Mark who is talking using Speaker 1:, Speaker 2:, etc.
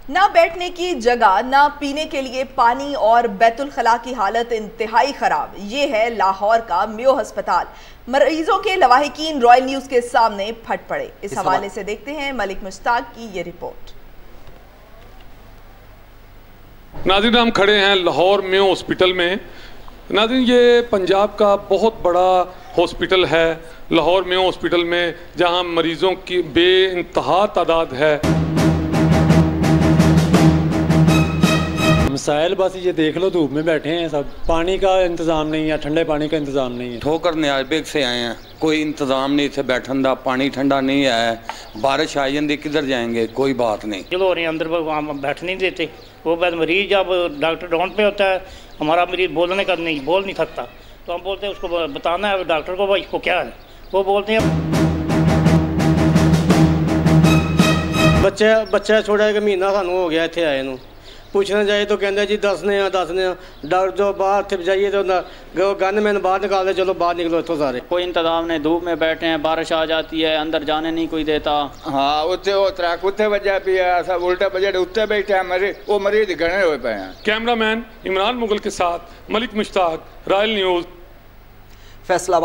Speaker 1: ना बैठने की जगह, ना पीने के लिए पानी और बैतुल खला की हालत इंतहाई खराब। ये है लाहौर का मेयो अस्पताल। मरीजों के लवाहिकीन रॉयल न्यूज के सामने फट पड़े। इस हवाले से देखते हैं मलिक मुश्ताक की ये रिपोर्ट।
Speaker 2: नाज़रीन, हम खड़े हैं लाहौर मेयो हॉस्पिटल में। नाज़रीन, ये पंजाब का बहुत बड़ा हॉस्पिटल है। लाहौर मेयो हॉस्पिटल में जहां मरीजों की बेइंतहा तादाद है।
Speaker 3: मसाइल बस ये देख लो, धूप में बैठे हैं सब, पानी का इंतजाम नहीं है, ठंडे पानी का इंतजाम नहीं है।
Speaker 4: ठोकर न्याजबेग से आए हैं, कोई इंतजाम नहीं इतने बैठन का, पानी ठंडा नहीं है, बारिश आ जाती किधर जाएंगे, कोई बात नहीं।
Speaker 5: चलो रहे अंदर बैठ नहीं देते, वो बाद मरीज जब डॉक्टर राउंड पे होता है, हमारा मरीज बोलने का नहीं, बोल नहीं सकता, तो हम बोलते हैं उसको बताना है डॉक्टर को भाई इसको क्या है, वो बोलते हैं
Speaker 6: बच्चा छोड़ा कि महीना सानू हो गया इतने आए नू, पूछना जाए तो कहते जी दसने डॉक्टर जो बाहर जाइए तो गन मैंने बाहर निकाल दे, चलो बाहर निकलो इतों सारे।
Speaker 7: कोई इंतजाम नहीं, धूप में बैठे हैं, बारिश आ जाती है, अंदर जाने नहीं कोई देता।
Speaker 8: हाँ उत्ते वो ट्रक उत्ते वजह पी है, सब उल्टा बजट उत्ते बैठे हैं, वो मरीज गणे हुए पे हैं।
Speaker 2: कैमरामैन इमरान मुगल के साथ मलिक मुश्ताक, रॉयल न्यूज,
Speaker 9: फैसलाबाद।